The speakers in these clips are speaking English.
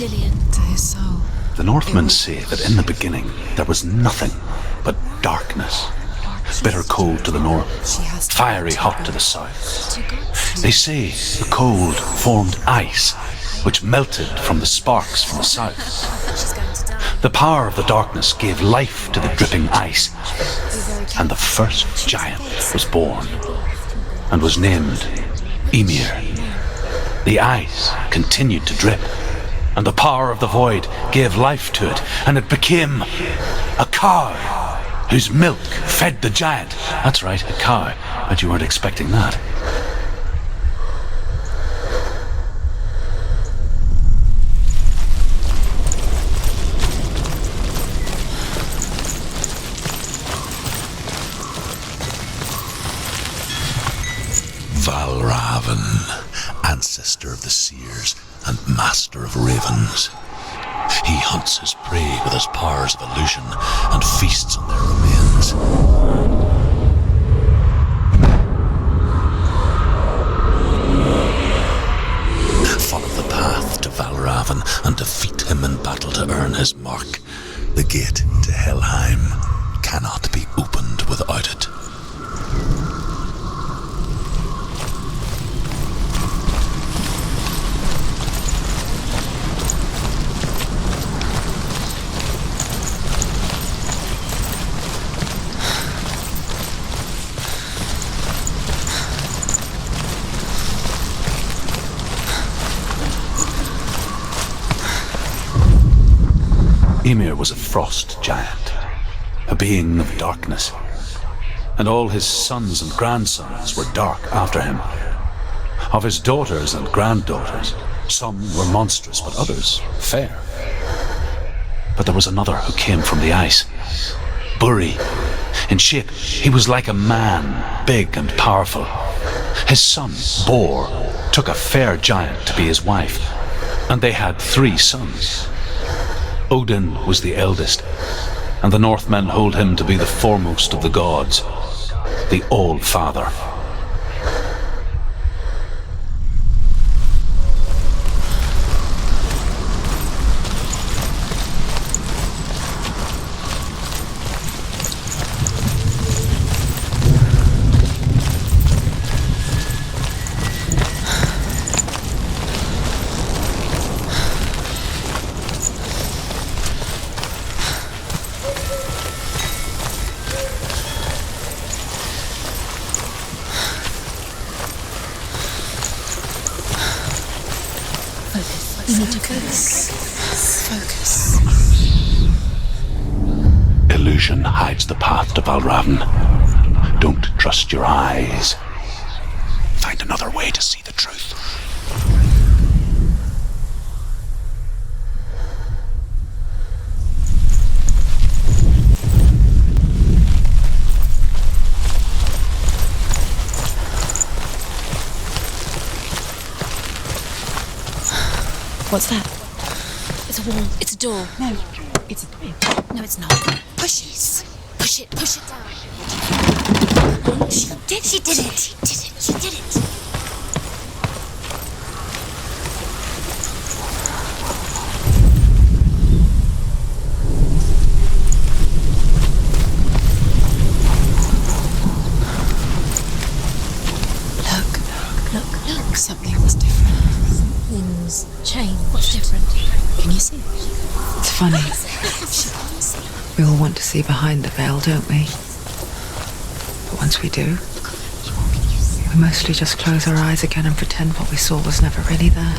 Dillian. To his soul. The Northmen say that in the beginning there was nothing but darkness. Bitter cold to the north, fiery hot to the south. They say the cold formed ice, which melted from the sparks from the south. The power of the darkness gave life to the dripping ice, and the first giant was born, and was named Ymir. The ice continued to drip, and the power of the void gave life to it, and it became a cow, whose milk fed the giant. That's right, a cow. Bet you weren't expecting that. Valravan, ancestor of the seers and master of ravens. He hunts his prey with his powers of illusion and feasts on their remains. Follow the path to Valravan and defeat him in battle to earn his mark. The gate to Helheim cannot be opened without it. Ymir was a frost giant, a being of darkness, and all his sons and grandsons were dark after him. Of his daughters and granddaughters, some were monstrous, but others fair. But there was another who came from the ice, Buri. In shape, he was like a man, big and powerful. His son, Bor, took a fair giant to be his wife, and they had 3 sons. Odin was the eldest, and the Northmen hold him to be the foremost of the gods, the All-Father. You need to focus. Illusion hides the path to Valravan. Don't trust your eyes. Find another way to see the truth. What's that? It's a wall. It's a door. No, it's a bridge. No, it's not. Push it. Push it down. She did it. She did it. Look. Something was different. Things change. What's different? Can you see? It's funny. We all want to see behind the veil, don't we? But once we do, we mostly just close our eyes again and pretend what we saw was never really there.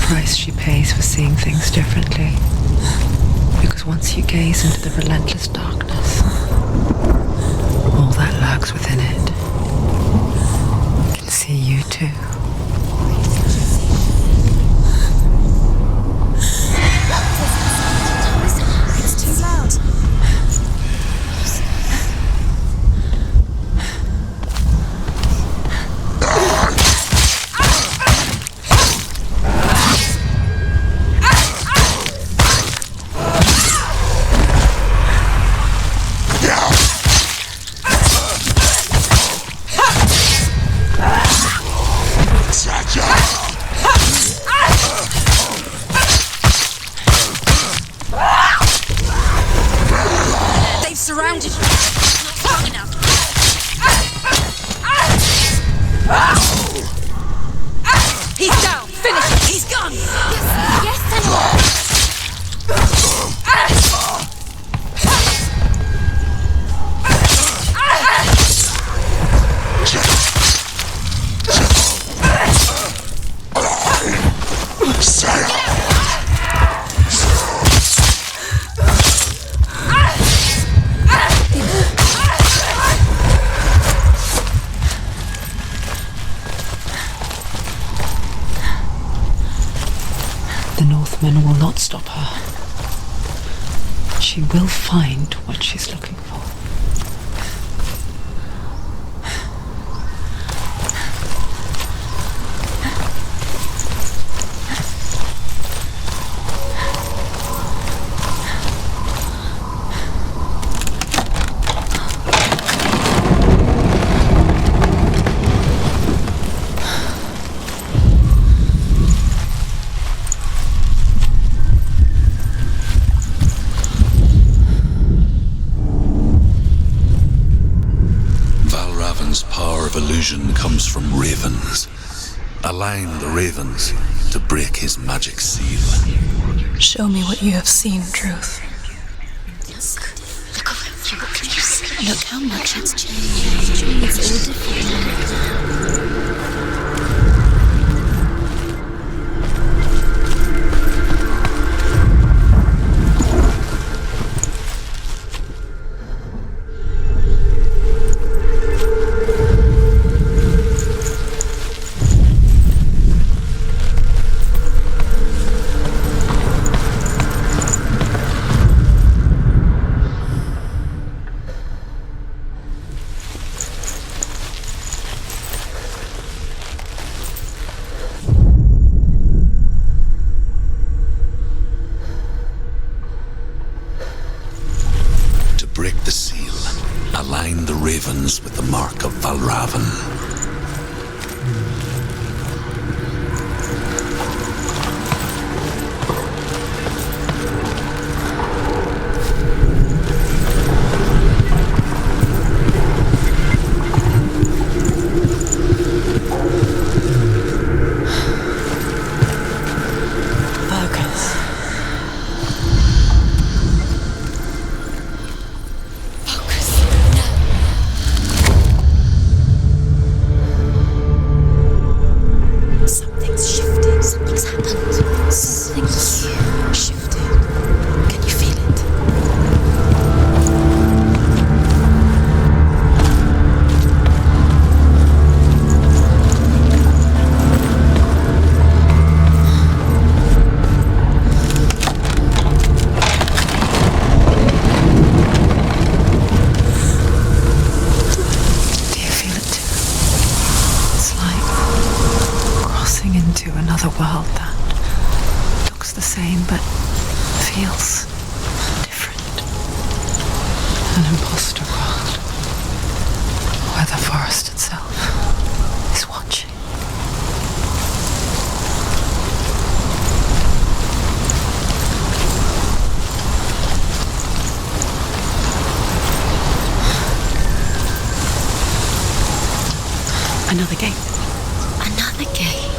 price she pays for seeing things differently. Because once you gaze into the relentless darkness, all that lurks within it can see you too. It's too loud. Surrounded you. Not strong enough. He's down. Finish him. He's gone. Yes, Senua. The Northmen will not stop her. She will find what she's looking for. Illusion comes from ravens. Align the ravens to break his magic seal. Show me what you have seen, Truth. Look around you. What can you see? Look how much it's changed. It's all different. With the mark of Valravan. Another gate. Another gate.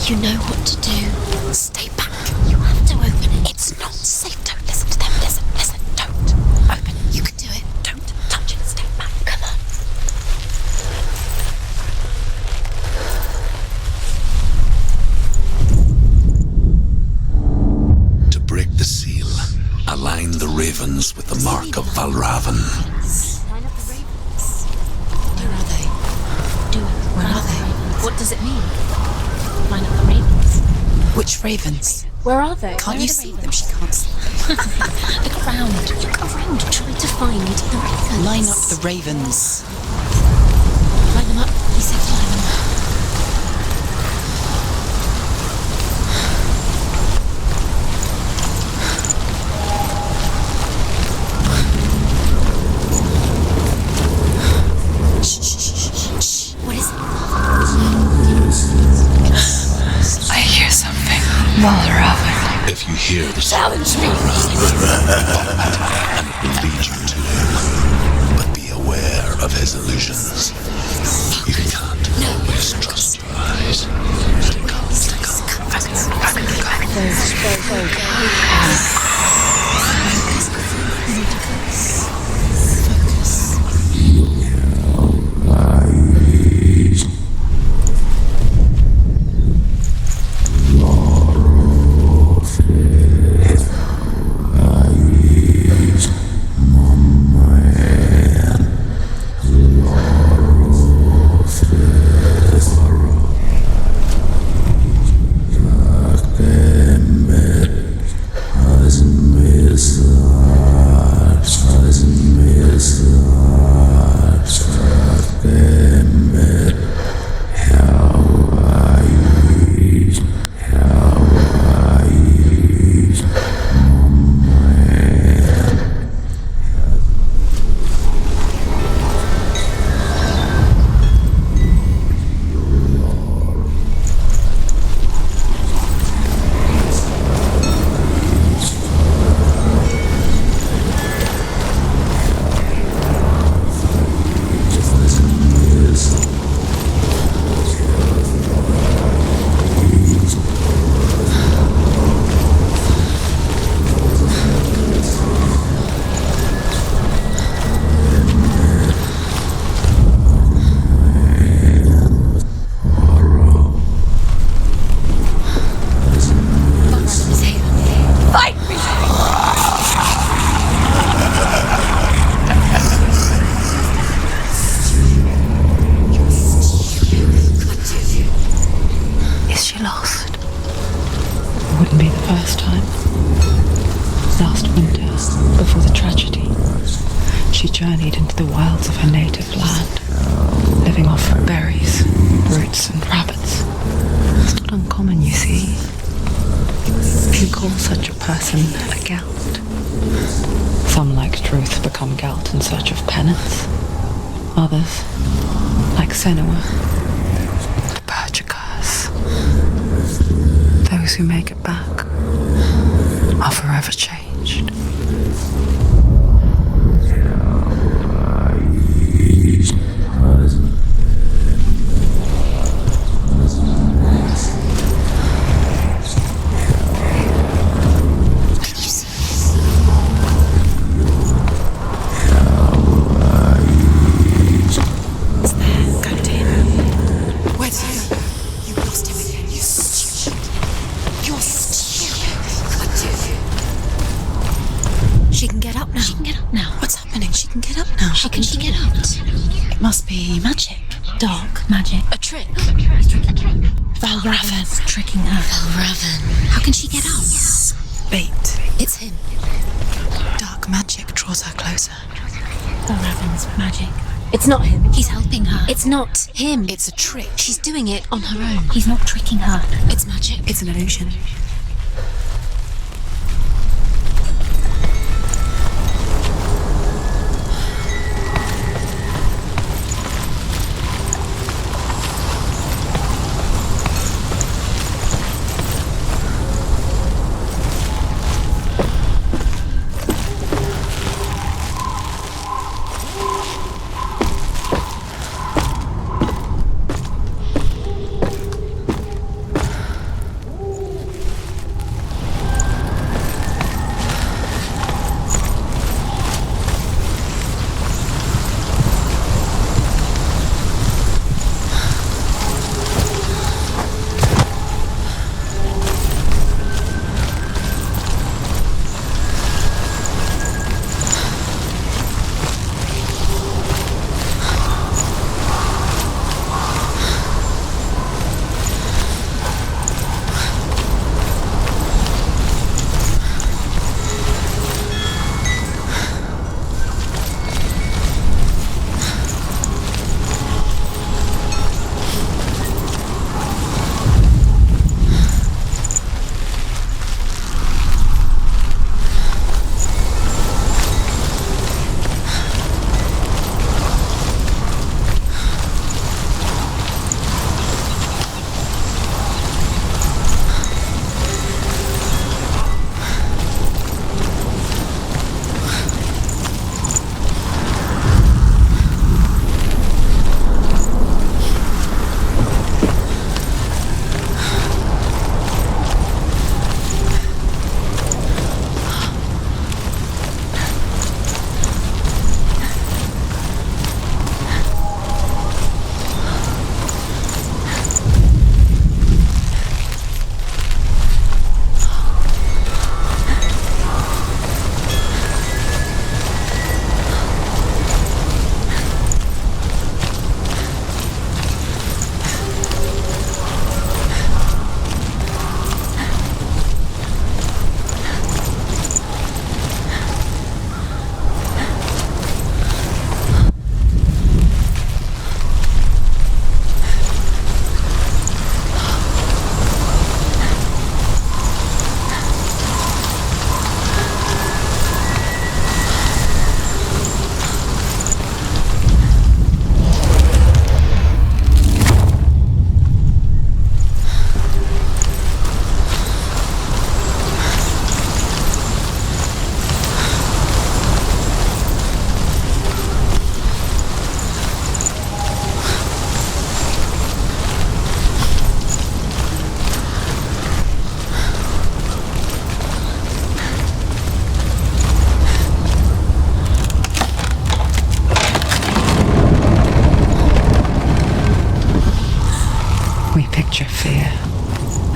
You know what to do. Stay back. You have to open it. It's not safe. Don't listen to them. Listen. Don't. Open it. You can do it. Don't touch it. Stay back. Come on. with the mark of Valravan. Line up the ravens. Where are they? Do it. Where are they? What does it mean? Line up the ravens. Which ravens? Where are they? Can't you see them? She can't see. Look around. Look around. Try to find the ravens. Line up the ravens. Line them up. He said line them up. What is it? I hear something. Valravan. If you hear the Challenge me. and it will lead you to him, but be aware of his illusions. You can't always trust your eyes. She journeyed into the wilds of her native land, living off berries, roots, and rabbits. It's not uncommon, you see. You call such a person a Gelt. Some, like Druth, become Gelt in search of penance. Others, like Senua, the Barracudas. Those who make it back are forever changed. Must be magic. Dark magic. A trick. Valravan's tricking her. Valravan. How can she get up? Bait. It's him. Dark magic draws her closer. Valravan's magic. It's not him. He's helping her. It's not him. It's a trick. She's doing it on her own. He's not tricking her. It's magic. It's an illusion.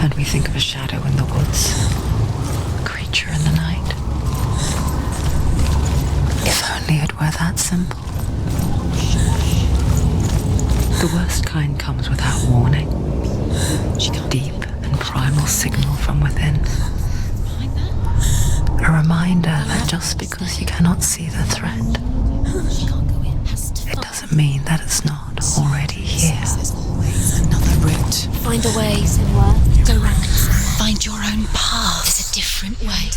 And we think of a shadow in the woods, a creature in the night. If only it were that simple. The worst kind comes without warning. Deep and primal signal from within. A reminder that just because you cannot see the threat, it doesn't mean that it's not already here. There's always another route. Find a way, Senua. Go round. Find your own path. There's a different way.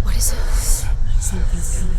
What is it? Something's coming.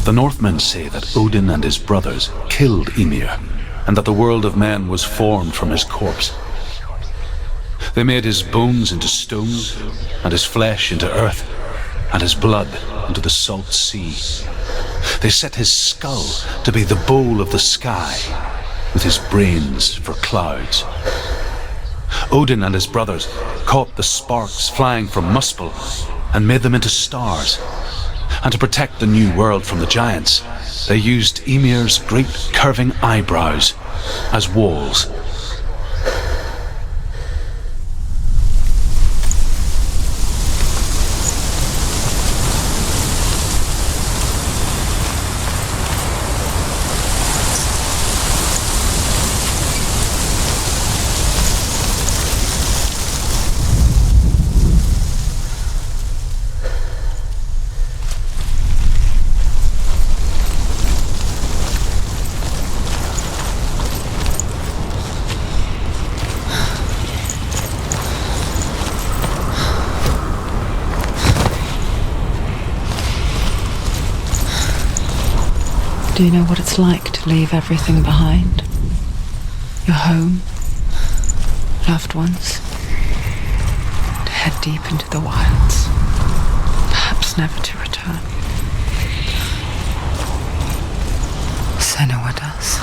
The Northmen say that Odin and his brothers killed Ymir, and that the world of men was formed from his corpse. They made his bones into stone, and his flesh into earth, and his blood into the salt sea. They set his skull to be the bowl of the sky, with his brains for clouds. Odin and his brothers caught the sparks flying from Muspel and made them into stars. And to protect the new world from the giants, they used Ymir's great curving eyebrows as walls. Do you know what it's like to leave everything behind? Your home, loved ones, to head deep into the wilds, perhaps never to return. Senua does.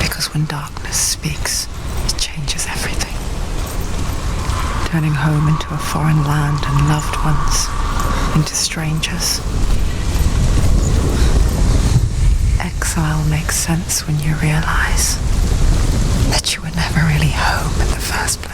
Because when darkness speaks, it changes everything. Turning home into a foreign land and loved ones into strangers. Exile makes sense when you realize that you were never really home in the first place.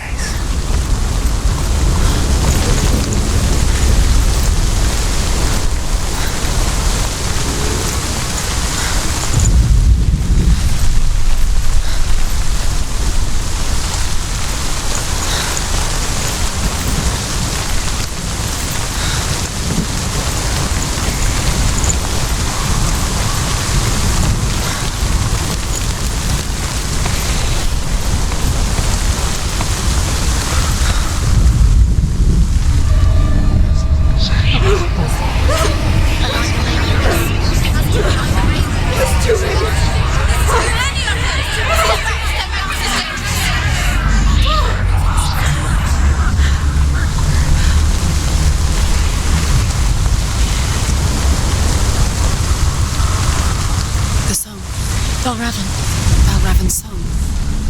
Valravan's song.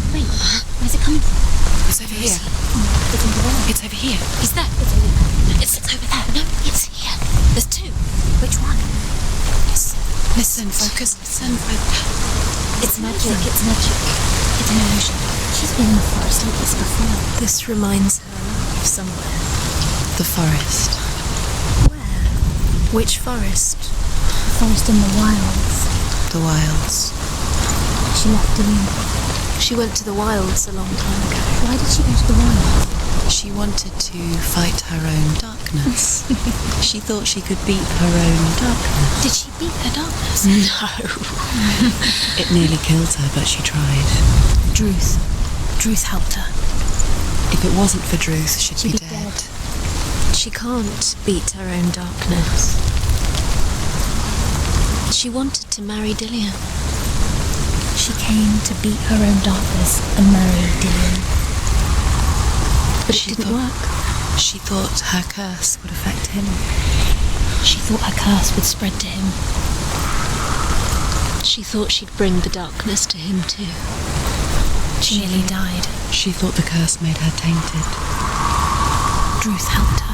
Wait, where's it coming from? It's over here. It's in the wall. It's over here. Is that? It's over there. It's over there. No, it's here. There's two. Which one? Listen, focus. Listen. It's magic. It's magic. It's an illusion. She's been in the forest like this before. This reminds her of somewhere. The forest. Where? Which forest? The forest in the wilds. The wilds. She left Dillian. She went to the wilds a long time ago. Why did she go to the wilds? She wanted to fight her own darkness. She thought she could beat her own darkness. Did she beat her darkness? No. It nearly killed her, but she tried. Druth. Druth helped her. If it wasn't for Druth, she'd be dead. She can't beat her own darkness. She wanted to marry Dillian. She came to beat her own darkness and marry Dillian. But it didn't work. She thought her curse would affect him. She thought her curse would spread to him. She thought she'd bring the darkness to him too. She nearly died. She thought the curse made her tainted. Druth helped her.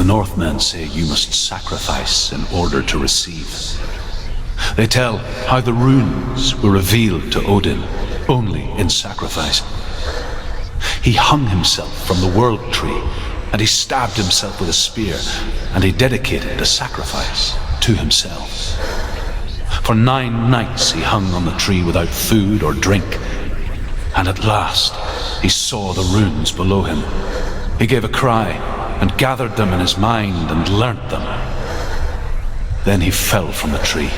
Northmen say you must sacrifice in order to receive. They tell how the runes were revealed to Odin only in sacrifice. He hung himself from the world tree, and he stabbed himself with a spear, and he dedicated the sacrifice to himself. For 9 nights he hung on the tree without food or drink, and at last he saw the runes below him. He gave a cry and gathered them in his mind and learnt them. Then he fell from the tree